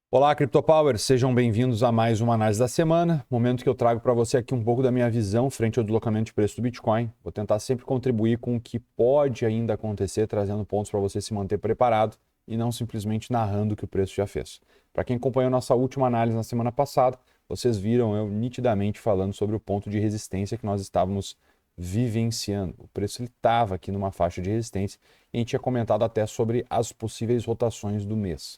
Olá, CryptoPower, sejam bem-vindos a mais uma análise da semana. Momento que eu trago para você aqui um pouco da minha visão frente ao deslocamento de preço do Bitcoin. Vou tentar sempre contribuir com o que pode ainda acontecer, trazendo pontos para você se manter preparado e não simplesmente narrando o que o preço já fez. Para quem acompanhou nossa última análise na semana passada, vocês viram eu nitidamente falando sobre o ponto de resistência que nós estávamos vivenciando. O preço estava aqui numa faixa de resistência e a gente tinha comentado até sobre as possíveis rotações do mês.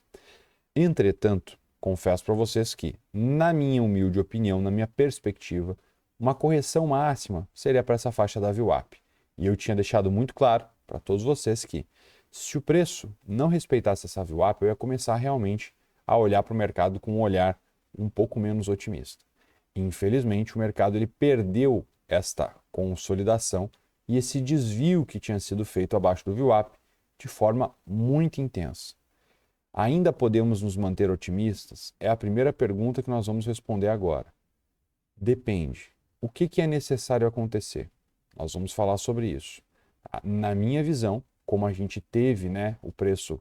Entretanto, confesso para vocês que, na minha humilde opinião, na minha perspectiva, uma correção máxima seria para essa faixa da VWAP. E eu tinha deixado muito claro para todos vocês que, se o preço não respeitasse essa VWAP, eu ia começar realmente a olhar para o mercado com um olhar um pouco menos otimista. Infelizmente, o mercado ele perdeu esta consolidação e esse desvio que tinha sido feito abaixo do VWAP de forma muito intensa. Ainda podemos nos manter otimistas? É a primeira pergunta que nós vamos responder agora. Depende. O que é necessário acontecer? Nós vamos falar sobre isso. Na minha visão, como a gente teve, o preço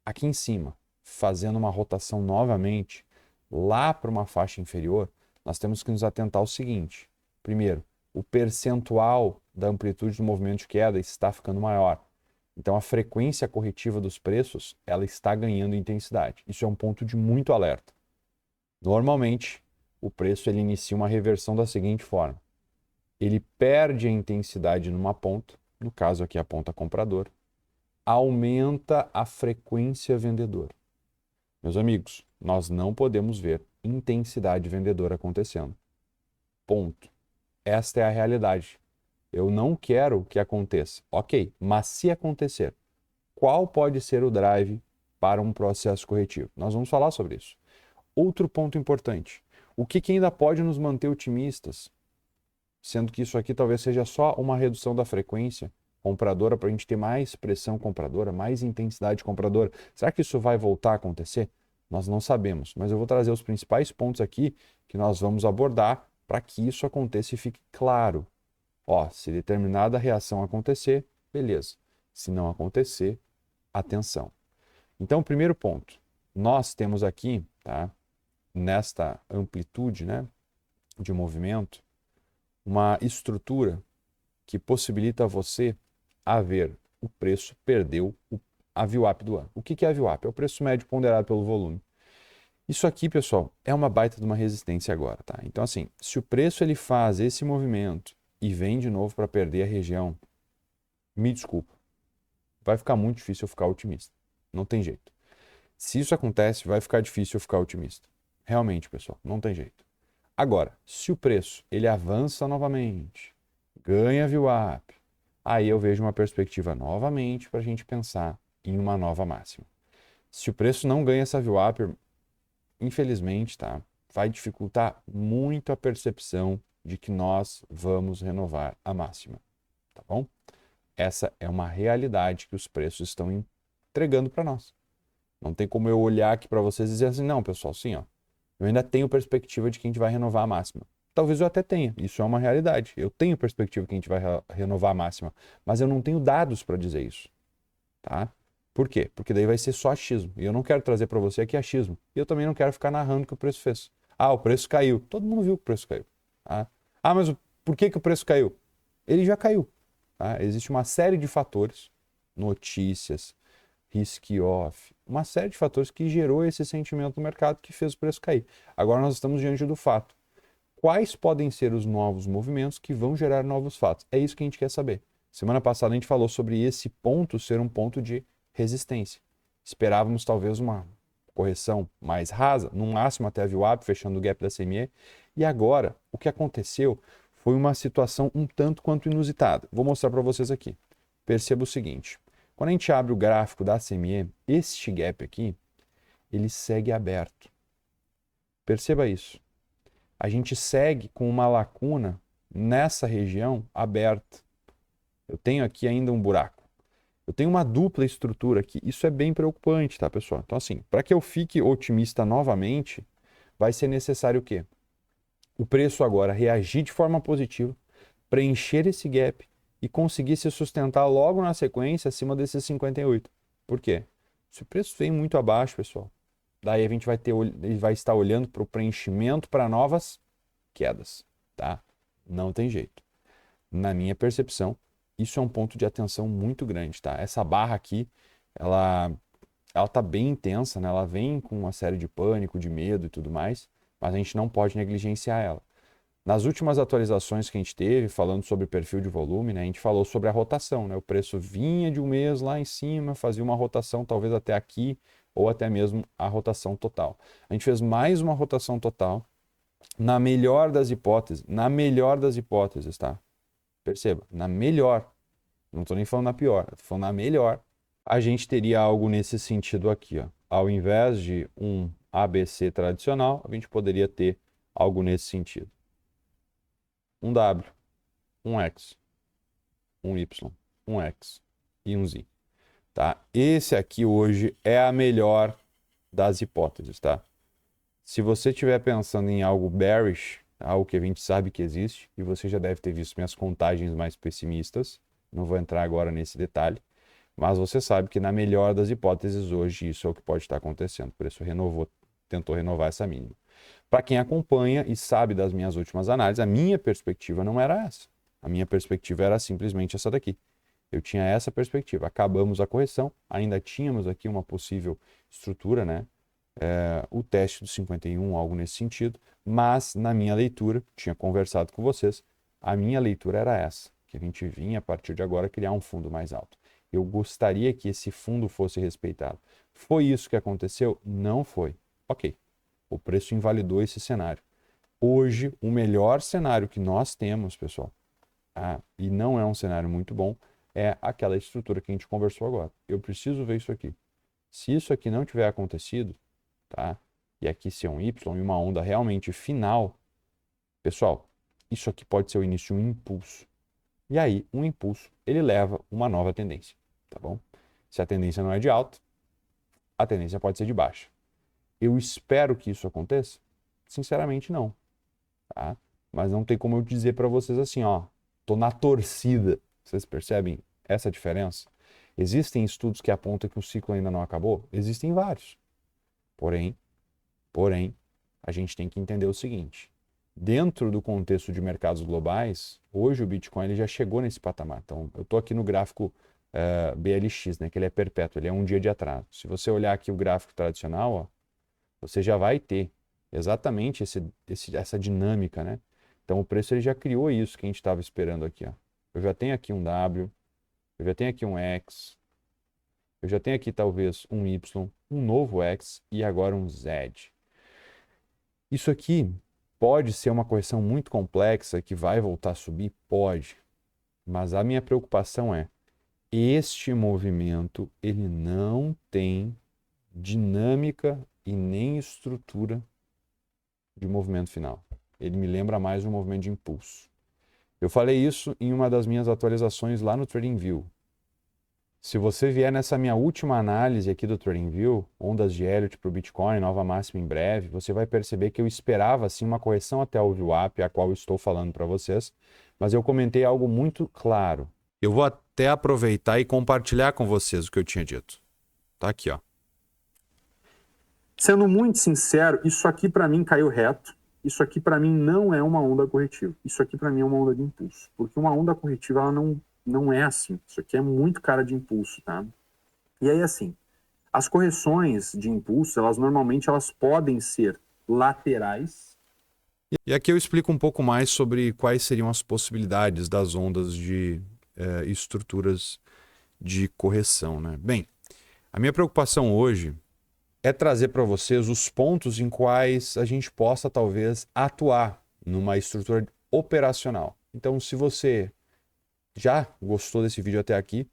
aqui em cima, fazendo uma rotação novamente lá para uma faixa inferior, nós temos que nos atentar ao seguinte. Primeiro, o percentual da amplitude do movimento de queda está ficando maior. Então a frequência corretiva dos preços, ela está ganhando intensidade. Isso é um ponto de muito alerta. Normalmente, o preço ele inicia uma reversão da seguinte forma: ele perde a intensidade numa ponta, no caso aqui a ponta compradora, aumenta a frequência vendedora. Meus amigos, nós não podemos ver intensidade vendedora acontecendo. Ponto. Esta é a realidade. Eu não quero que aconteça. Ok, mas se acontecer, qual pode ser o drive para um processo corretivo? Nós vamos falar sobre isso. Outro ponto importante: o que ainda pode nos manter otimistas? Sendo que isso aqui talvez seja só uma redução da frequência compradora para a gente ter mais pressão compradora, mais intensidade compradora. Será que isso vai voltar a acontecer? Nós não sabemos, mas eu vou trazer os principais pontos aqui que nós vamos abordar para que isso aconteça e fique claro. Ó, se determinada reação acontecer, beleza. Se não acontecer, atenção. Então, primeiro ponto, nós temos aqui, tá, nesta amplitude, de movimento, uma estrutura que possibilita você a ver o preço perdeu a VWAP do ano. O que é a VWAP? É o preço médio ponderado pelo volume. Isso aqui, pessoal, é uma baita de uma resistência agora, tá? Então, assim, se o preço ele faz esse movimento e vem de novo para perder a região, me desculpa, vai ficar muito difícil eu ficar otimista. Não tem jeito. Se isso acontece, vai ficar difícil eu ficar otimista. Realmente, pessoal, não tem jeito. Agora, se o preço ele avança novamente, ganha VWAP, aí eu vejo uma perspectiva novamente para a gente pensar em uma nova máxima. Se o preço não ganha essa VWAP, infelizmente, tá, vai dificultar muito a percepção de que nós vamos renovar a máxima, tá bom? Essa é uma realidade que os preços estão entregando para nós. Não tem como eu olhar aqui para vocês e dizer assim, não, pessoal, sim, ó, eu ainda tenho perspectiva de que a gente vai renovar a máxima. Talvez eu até tenha, isso é uma realidade. Eu tenho perspectiva que a gente vai renovar a máxima, mas eu não tenho dados para dizer isso, tá? Por quê? Porque daí vai ser só achismo. E eu não quero trazer para você aqui achismo. E eu também não quero ficar narrando o que o preço fez. Ah, o preço caiu. Todo mundo viu que o preço caiu. Tá? Ah, mas por que o preço caiu? Ele já caiu. Tá? Existe uma série de fatores, notícias, risk-off, uma série de fatores que gerou esse sentimento no mercado que fez o preço cair. Agora nós estamos diante do fato. Quais podem ser os novos movimentos que vão gerar novos fatos? É isso que a gente quer saber. Semana passada a gente falou sobre esse ponto ser um ponto de resistência. Esperávamos talvez uma correção mais rasa, no máximo até a VWAP, fechando o gap da CME. E agora, o que aconteceu foi uma situação um tanto quanto inusitada. Vou mostrar para vocês aqui. Perceba o seguinte. Quando a gente abre o gráfico da CME, este gap aqui, ele segue aberto. Perceba isso. A gente segue com uma lacuna nessa região aberta. Eu tenho aqui ainda um buraco. Eu tenho uma dupla estrutura aqui. Isso é bem preocupante, tá, pessoal? Então, assim, para que eu fique otimista novamente, vai ser necessário o quê? O preço agora reagir de forma positiva, preencher esse gap e conseguir se sustentar logo na sequência acima desses 58. Por quê? Se o preço vem muito abaixo, pessoal, daí a gente vai estar olhando para o preenchimento para novas quedas, tá? Não tem jeito. Na minha percepção, isso é um ponto de atenção muito grande, tá? Essa barra aqui, ela tá bem intensa, né? Ela vem com uma série de pânico, de medo e tudo mais, mas a gente não pode negligenciar ela. Nas últimas atualizações que a gente teve, falando sobre perfil de volume, né, a gente falou sobre a rotação, né? O preço vinha de um mês lá em cima, fazia uma rotação talvez até aqui, ou até mesmo a rotação total. A gente fez mais uma rotação total, na melhor das hipóteses, tá? Perceba, na melhor, não estou nem falando na pior, estou falando na melhor, a gente teria algo nesse sentido aqui, ó. Ao invés de um ABC tradicional, a gente poderia ter algo nesse sentido. Um W, um X, um Y, um X e um Z, tá? Esse aqui hoje é a melhor das hipóteses, tá? Se você estiver pensando em algo bearish, algo que a gente sabe que existe, e você já deve ter visto minhas contagens mais pessimistas, não vou entrar agora nesse detalhe, mas você sabe que na melhor das hipóteses hoje isso é o que pode estar acontecendo, por isso tentou renovar essa mínima. Para quem acompanha e sabe das minhas últimas análises, a minha perspectiva não era essa. A minha perspectiva era simplesmente essa daqui. Eu tinha essa perspectiva. Acabamos a correção, ainda tínhamos aqui uma possível estrutura, né? O teste do 51, algo nesse sentido, mas na minha leitura, tinha conversado com vocês, a minha leitura era essa, que a gente vinha a partir de agora criar um fundo mais alto. Eu gostaria que esse fundo fosse respeitado. Foi isso que aconteceu? Não foi. Ok. O preço invalidou esse cenário. Hoje, o melhor cenário que nós temos, pessoal, e não é um cenário muito bom, é aquela estrutura que a gente conversou agora. Eu preciso ver isso aqui. Se isso aqui não tiver acontecido, tá? E aqui ser um Y e uma onda realmente final, pessoal, isso aqui pode ser o início de um impulso. E aí, um impulso, ele leva uma nova tendência, tá bom? Se a tendência não é de alta, a tendência pode ser de baixa. Eu espero que isso aconteça? Sinceramente, não. Tá? Mas não tem como eu dizer para vocês assim, ó, tô na torcida. Vocês percebem essa diferença? Existem estudos que apontam que o ciclo ainda não acabou? Existem vários. Porém, a gente tem que entender o seguinte. Dentro do contexto de mercados globais, hoje o Bitcoin ele já chegou nesse patamar. Então, eu estou aqui no gráfico BLX, né, que ele é perpétuo, ele é um dia de atraso. Se você olhar aqui o gráfico tradicional, ó, você já vai ter exatamente essa dinâmica, né? Então o preço ele já criou isso que a gente estava esperando aqui, ó. Eu já tenho aqui um W, eu já tenho aqui um X, eu já tenho aqui talvez um Y, um novo X e agora um Z. Isso aqui pode ser uma correção muito complexa que vai voltar a subir? Pode. Mas a minha preocupação é, este movimento ele não tem dinâmica e nem estrutura de movimento final. Ele me lembra mais um movimento de impulso. Eu falei isso em uma das minhas atualizações lá no TradingView. Se você vier nessa minha última análise aqui do TradingView, ondas de Elliott para o Bitcoin, nova máxima em breve, você vai perceber que eu esperava sim uma correção até o VWAP, a qual eu estou falando para vocês, mas eu comentei algo muito claro. Eu vou até aproveitar e compartilhar com vocês o que eu tinha dito. Tá aqui, ó. Sendo muito sincero, isso aqui para mim caiu reto. Isso aqui para mim não é uma onda corretiva. Isso aqui para mim é uma onda de impulso. Porque uma onda corretiva ela não é assim. Isso aqui é muito cara de impulso, tá? E aí assim, as correções de impulso, normalmente podem ser laterais. E aqui eu explico um pouco mais sobre quais seriam as possibilidades das ondas de estruturas de correção, né? Bem, a minha preocupação hoje é trazer para vocês os pontos em quais a gente possa talvez atuar numa estrutura operacional. Então, se você já gostou desse vídeo até aqui,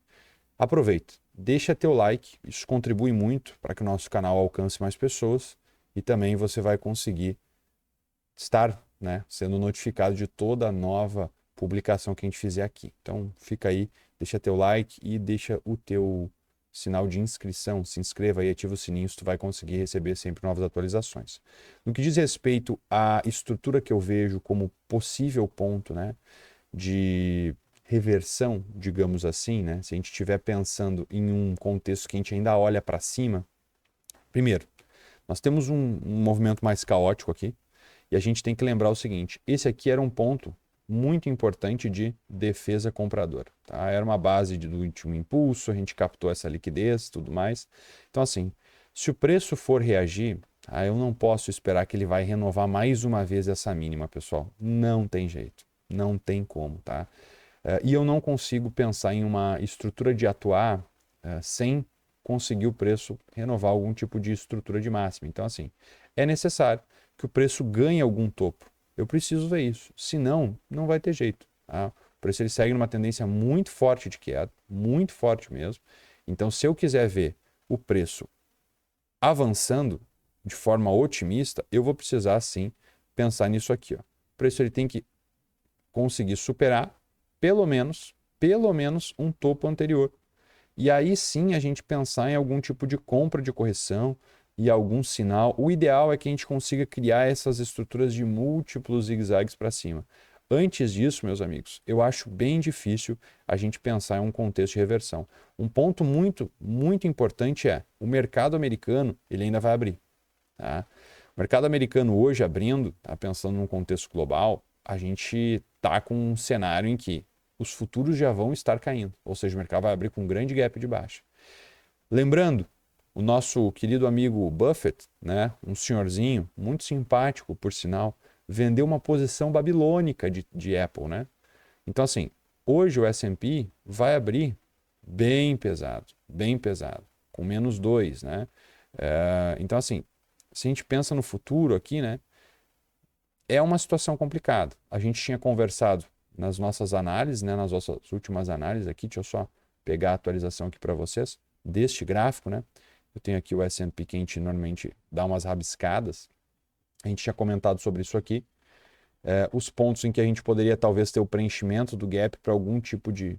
aproveita, deixa teu like, isso contribui muito para que o nosso canal alcance mais pessoas e também você vai conseguir estar, né, sendo notificado de toda nova publicação que a gente fizer aqui. Então, fica aí, deixa teu like e deixa o teu sinal de inscrição, se inscreva e ativa o sininho, tu vai conseguir receber sempre novas atualizações. No que diz respeito à estrutura que eu vejo como possível ponto, né, de reversão, digamos assim, né, se a gente estiver pensando em um contexto que a gente ainda olha para cima, primeiro, Nós temos um movimento mais caótico aqui e a gente tem que lembrar o seguinte, esse aqui era um ponto muito importante de defesa compradora. Tá? Era uma base do último impulso, a gente captou essa liquidez e tudo mais. Então assim, se o preço for reagir, eu não posso esperar que ele vai renovar mais uma vez essa mínima, pessoal. Não tem jeito, não tem como, tá? E eu não consigo pensar em uma estrutura de atuar sem conseguir o preço renovar algum tipo de estrutura de máxima. Então, assim, é necessário que o preço ganhe algum topo. Eu preciso ver isso. Senão, não vai ter jeito. Tá? O preço ele segue numa tendência muito forte de queda, muito forte mesmo. Então, se eu quiser ver o preço avançando de forma otimista, eu vou precisar sim pensar nisso aqui. Ó. O preço ele tem que conseguir superar pelo menos um topo anterior. E aí sim a gente pensar em algum tipo de compra de correção e algum sinal. O ideal é que a gente consiga criar essas estruturas de múltiplos zigue-zagues para cima. Antes disso, meus amigos, eu acho bem difícil a gente pensar em um contexto de reversão. Um ponto muito importante é o mercado americano, ele ainda vai abrir. Tá? O mercado americano hoje abrindo, tá? Pensando num contexto global, a gente está com um cenário em que os futuros já vão estar caindo, ou seja, o mercado vai abrir com um grande gap de baixa. Lembrando, o nosso querido amigo Buffett, né, um senhorzinho muito simpático, por sinal, vendeu uma posição babilônica de Apple, né? Então, assim, hoje o S&P vai abrir bem pesado, com -2, né? Então, assim, se a gente pensa no futuro aqui, né, é uma situação complicada. A gente tinha conversado nas nossas análises, né, nas nossas últimas análises aqui, deixa eu só pegar a atualização aqui para vocês, deste gráfico, né? Eu tenho aqui o S&P que a gente normalmente dá umas rabiscadas. A gente tinha comentado sobre isso aqui. Os pontos em que a gente poderia talvez ter o preenchimento do gap para algum tipo de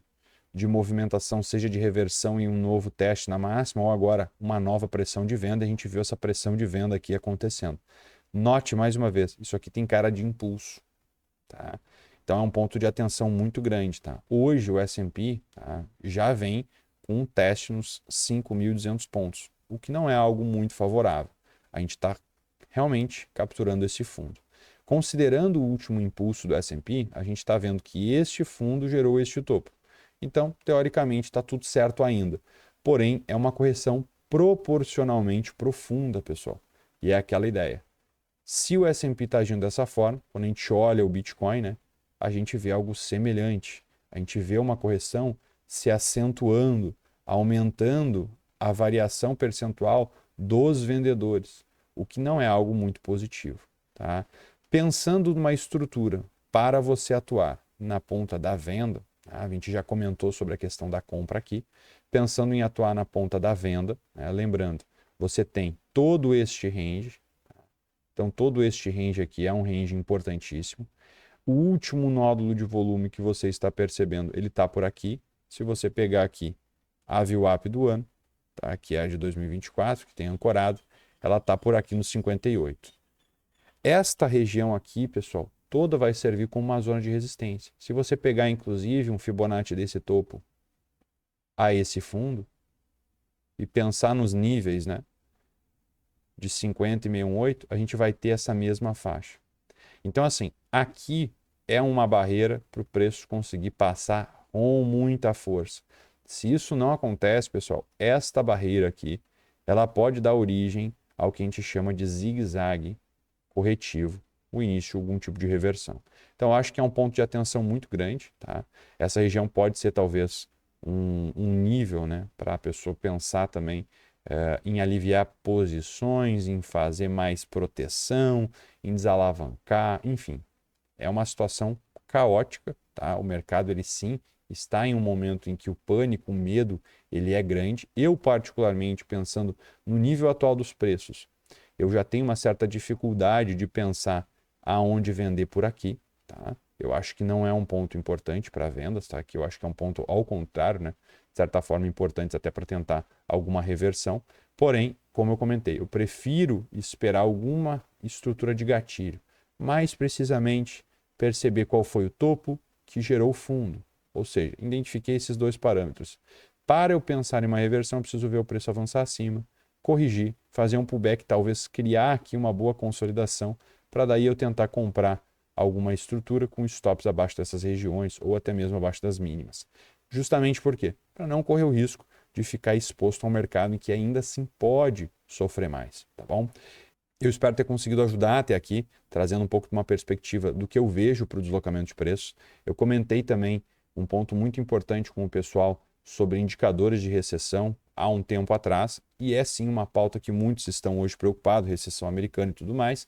movimentação, seja de reversão em um novo teste na máxima ou agora uma nova pressão de venda. A gente viu essa pressão de venda aqui acontecendo. Note mais uma vez, isso aqui tem cara de impulso. Tá? Então é um ponto de atenção muito grande. Tá? Hoje o S&P já vem com um teste nos 5.200 pontos, o que não é algo muito favorável. A gente está realmente capturando esse fundo. Considerando o último impulso do S&P, a gente está vendo que este fundo gerou este topo. Então, teoricamente, está tudo certo ainda. Porém, é uma correção proporcionalmente profunda, pessoal. E é aquela ideia. Se o S&P está agindo dessa forma, quando a gente olha o Bitcoin, né, a gente vê algo semelhante. A gente vê uma correção se acentuando, aumentando a variação percentual dos vendedores, o que não é algo muito positivo. Tá? Pensando numa estrutura para você atuar na ponta da venda, a gente já comentou sobre a questão da compra aqui. Pensando em atuar na ponta da venda, né, lembrando, você tem todo este range. Então, todo este range aqui é um range importantíssimo. O último nódulo de volume que você está percebendo, ele está por aqui. Se você pegar aqui a VWAP do ano, tá? Que é a de 2024, que tem ancorado, ela está por aqui no 58. Esta região aqui, pessoal, toda vai servir como uma zona de resistência. Se você pegar, inclusive, um Fibonacci desse topo a esse fundo e pensar nos níveis, né, de 50 e 68, a gente vai ter essa mesma faixa. Então, assim, aqui é uma barreira para o preço conseguir passar com muita força. Se isso não acontece, pessoal, esta barreira aqui, ela pode dar origem ao que a gente chama de zigue-zague corretivo, o início de algum tipo de reversão. Então, acho que é um ponto de atenção muito grande. Tá? Essa região pode ser talvez um nível, né, para a pessoa pensar também em aliviar posições, em fazer mais proteção, em desalavancar, enfim. É uma situação caótica. Tá? O mercado, ele sim, está em um momento em que o pânico, o medo, ele é grande. Eu, particularmente, pensando no nível atual dos preços, eu já tenho uma certa dificuldade de pensar aonde vender por aqui. Tá? Eu acho que não é um ponto importante para vendas, tá? Que eu acho que é um ponto ao contrário, né? De certa forma importante até para tentar alguma reversão. Porém, como eu comentei, eu prefiro esperar alguma estrutura de gatilho. Mais precisamente, perceber qual foi o topo que gerou o fundo. Ou seja, identifiquei esses dois parâmetros. Para eu pensar em uma reversão, eu preciso ver o preço avançar acima. corrigir, fazer um pullback, talvez criar aqui uma boa consolidação, para daí eu tentar comprar alguma estrutura com stops abaixo dessas regiões ou até mesmo abaixo das mínimas. Justamente por quê? Para não correr o risco de ficar exposto a um mercado em que ainda assim pode sofrer mais, tá bom? Eu espero ter conseguido ajudar até aqui, trazendo um pouco de uma perspectiva do que eu vejo para o deslocamento de preços. Eu comentei também um ponto muito importante com o pessoal sobre indicadores de recessão há um tempo atrás, e é sim uma pauta que muitos estão hoje preocupados, recessão americana e tudo mais.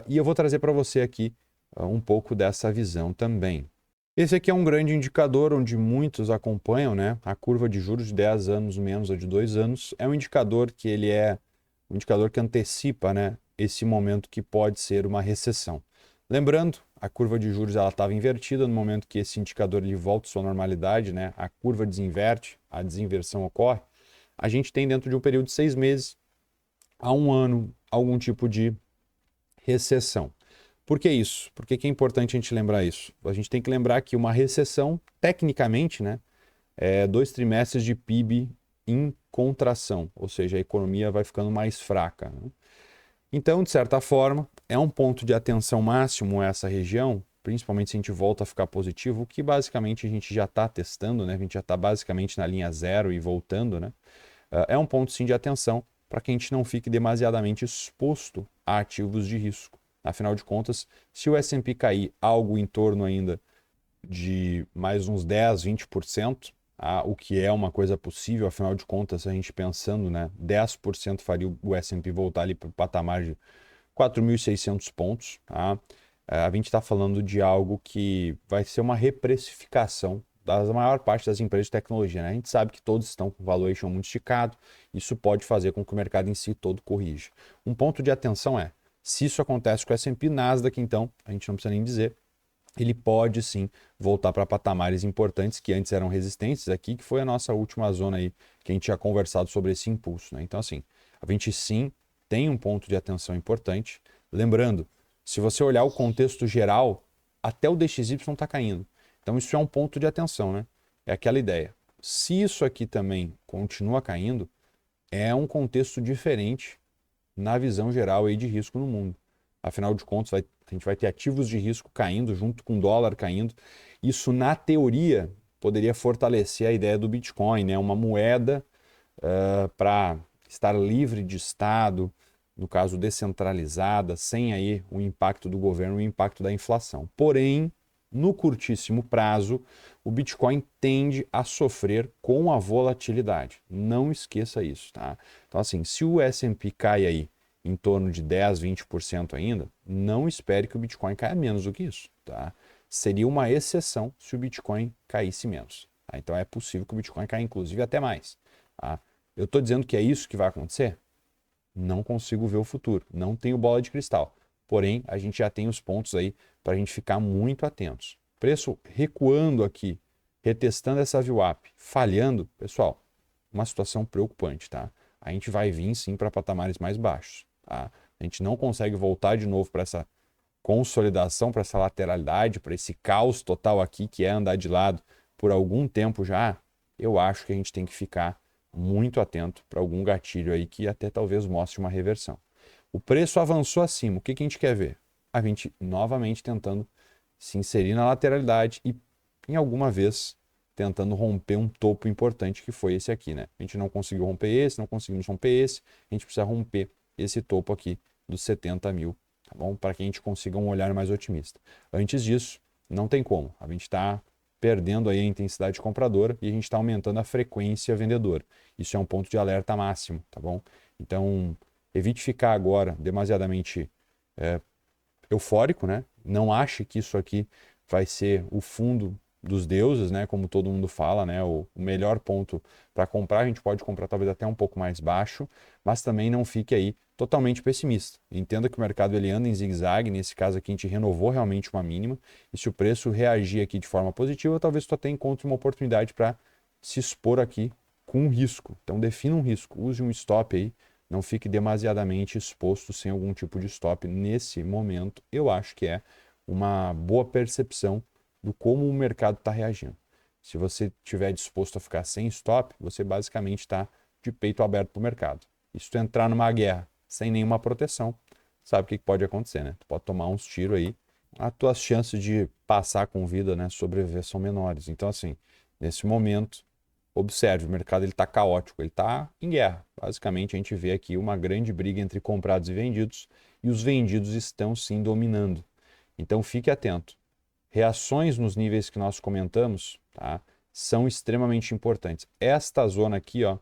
E eu vou trazer para você aqui um pouco dessa visão também. Esse aqui é um grande indicador onde muitos acompanham, né? A curva de juros de 10 anos menos ou de 2 anos. É um indicador que ele é um indicador que antecipa, né, esse momento que pode ser uma recessão. Lembrando, a curva de juros estava invertida no momento que esse indicador ele volta à sua normalidade, né? A curva desinverte, a desinversão ocorre. A gente tem dentro de um período de 6 meses a um ano algum tipo de recessão. Por que isso? Por que é importante a gente lembrar isso? A gente tem que lembrar que uma recessão, tecnicamente, né, é 2 trimestres de PIB em contração, ou seja, a economia vai ficando mais fraca, né? Então, de certa forma, é um ponto de atenção máximo essa região, principalmente se a gente volta a ficar positivo, o que basicamente a gente já está testando, né? A gente já está basicamente na linha zero e voltando, né? É um ponto sim de atenção para que a gente não fique demasiadamente exposto a ativos de risco. Afinal de contas, se o S&P cair algo em torno ainda de mais uns 10, 20%, o que é uma coisa possível, afinal de contas, a gente pensando, né, 10% faria o S&P voltar ali para o patamar de 4.600 pontos. Tá? A gente está falando de algo que vai ser uma reprecificação da maior parte das empresas de tecnologia. Né? A gente sabe que todos estão com valuation muito esticado, isso pode fazer com que o mercado em si todo corrija. Um ponto de atenção é, se isso acontece com o S&P, Nasdaq, então, a gente não precisa nem dizer, ele pode sim voltar para patamares importantes que antes eram resistentes aqui, que foi a nossa última zona aí, que a gente tinha conversado sobre esse impulso. Né? Então, assim, a gente sim tem um ponto de atenção importante. Lembrando, se você olhar o contexto geral, até o DXY está caindo. Então, isso é um ponto de atenção, né? É aquela ideia. Se isso aqui também continua caindo, é um contexto diferente na visão geral aí de risco no mundo. Afinal de contas, a gente vai ter ativos de risco caindo junto com o dólar caindo. Isso, na teoria, poderia fortalecer a ideia do Bitcoin, né? Uma moeda para estar livre de Estado, no caso descentralizada, sem aí o impacto do governo, o impacto da inflação. Porém, no curtíssimo prazo, o Bitcoin tende a sofrer com a volatilidade. Não esqueça isso, tá? Então, assim, se o S&P cai aí em torno de 10, 20% ainda, não espere que o Bitcoin caia menos do que isso, tá? Seria uma exceção se o Bitcoin caísse menos. Tá? Então é possível que o Bitcoin caia inclusive até mais. Tá? Eu estou dizendo que é isso que vai acontecer? Não consigo ver o futuro, não tenho bola de cristal. Porém, a gente já tem os pontos aí para a gente ficar muito atentos. Preço recuando aqui, retestando essa VWAP, falhando, pessoal, uma situação preocupante, tá? A gente vai vir sim para patamares mais baixos. Tá? A gente não consegue voltar de novo para essa consolidação, para essa lateralidade, para esse caos total aqui que é andar de lado por algum tempo já. Eu acho que a gente tem que ficar muito atento para algum gatilho aí que até talvez mostre uma reversão. O preço avançou acima, o que a gente quer ver? A gente novamente tentando se inserir na lateralidade e em alguma vez tentando romper um topo importante que foi esse aqui, né? A gente não conseguiu romper esse, não conseguimos romper esse, a gente precisa romper esse topo aqui dos 70 mil, tá bom? Para que a gente consiga um olhar mais otimista. Antes disso, não tem como. A gente está perdendo aí a intensidade compradora e a gente está aumentando a frequência vendedora. Isso é um ponto de alerta máximo, tá bom? Então, evite ficar agora demasiadamente eufórico, né? Não ache que isso aqui vai ser o fundo dos deuses, né? Como todo mundo fala, né? O melhor ponto para comprar, a gente pode comprar talvez até um pouco mais baixo, mas também não fique aí totalmente pessimista. Entenda que o mercado ele anda em zigue-zague, nesse caso aqui a gente renovou realmente uma mínima, e se o preço reagir aqui de forma positiva, talvez tu até encontre uma oportunidade para se expor aqui com um risco. Então defina um risco, use um stop aí, não fique demasiadamente exposto sem algum tipo de stop nesse momento. Eu acho que é uma boa percepção do como o mercado está reagindo. Se você estiver disposto a ficar sem stop, você basicamente está de peito aberto para o mercado. E se tu entrar numa guerra sem nenhuma proteção, sabe o que pode acontecer, né? Tu pode tomar uns tiros aí, as tuas chances de passar com vida, né, sobreviver são menores. Então, assim, nesse momento, observe, o mercado está caótico, ele está em guerra. Basicamente, a gente vê aqui uma grande briga entre comprados e vendidos, e os vendidos estão sim dominando. Então, fique atento. Reações nos níveis que nós comentamos, tá, são extremamente importantes. Esta zona aqui, ó,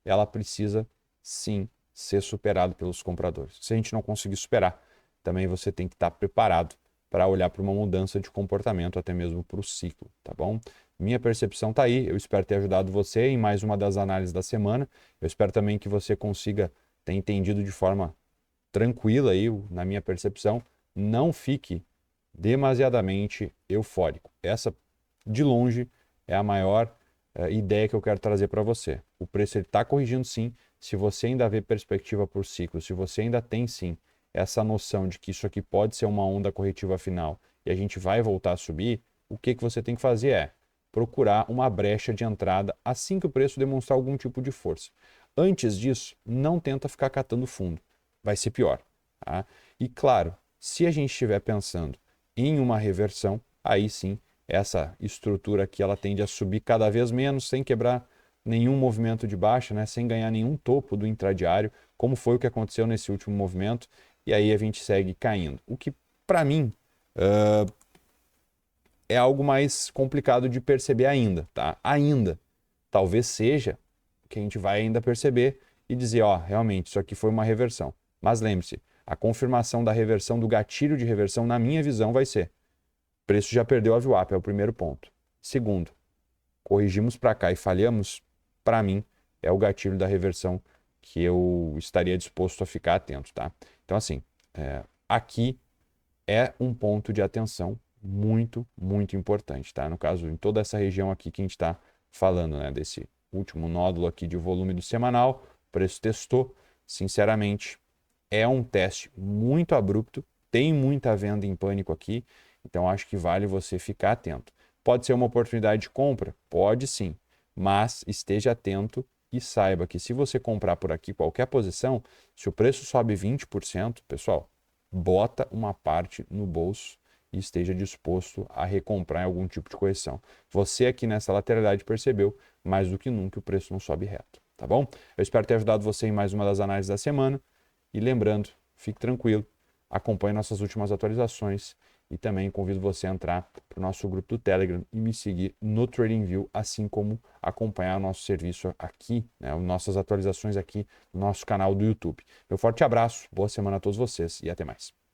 ela precisa sim ser superada pelos compradores. Se a gente não conseguir superar, também você tem que estar preparado para olhar para uma mudança de comportamento, até mesmo para o ciclo, tá bom? Minha percepção está aí, eu espero ter ajudado você em mais uma das análises da semana. Eu espero também que você consiga ter entendido de forma tranquila aí, na minha percepção. Não fique demasiadamente eufórico. Essa, de longe, é a maior ideia que eu quero trazer para você. O preço está corrigindo sim. Se você ainda vê perspectiva por ciclo, se você ainda tem sim essa noção de que isso aqui pode ser uma onda corretiva final e a gente vai voltar a subir, o que você tem que fazer é procurar uma brecha de entrada assim que o preço demonstrar algum tipo de força. Antes disso, não tenta ficar catando fundo. Vai ser pior. Tá? E claro, se a gente estiver pensando em uma reversão, aí sim, essa estrutura aqui ela tende a subir cada vez menos, sem quebrar nenhum movimento de baixa, né? Sem ganhar nenhum topo do intradiário, como foi o que aconteceu nesse último movimento, e aí a gente segue caindo. O que, para mim, é algo mais complicado de perceber ainda, tá? Ainda. Talvez seja o que a gente vai ainda perceber e dizer, ó, realmente, isso aqui foi uma reversão. Mas lembre-se, a confirmação da reversão, do gatilho de reversão, na minha visão, vai ser: o preço já perdeu a VWAP, é o primeiro ponto. Segundo, corrigimos para cá e falhamos, para mim, é o gatilho da reversão que eu estaria disposto a ficar atento, tá? Então, assim, aqui é um ponto de atenção muito, muito importante, tá? No caso, em toda essa região aqui que a gente está falando, né? Desse último nódulo aqui de volume do semanal, o preço testou, sinceramente, é um teste muito abrupto, tem muita venda em pânico aqui, então acho que vale você ficar atento. Pode ser uma oportunidade de compra? Pode sim, mas esteja atento e saiba que se você comprar por aqui qualquer posição, se o preço sobe 20%, pessoal, bota uma parte no bolso e esteja disposto a recomprar em algum tipo de correção. Você aqui nessa lateralidade percebeu mais do que nunca o preço não sobe reto, tá bom? Eu espero ter ajudado você em mais uma das análises da semana. E lembrando, fique tranquilo, acompanhe nossas últimas atualizações e também convido você a entrar para o nosso grupo do Telegram e me seguir no TradingView, assim como acompanhar o nosso serviço aqui, né, nossas atualizações aqui no nosso canal do YouTube. Meu forte abraço, boa semana a todos vocês e até mais.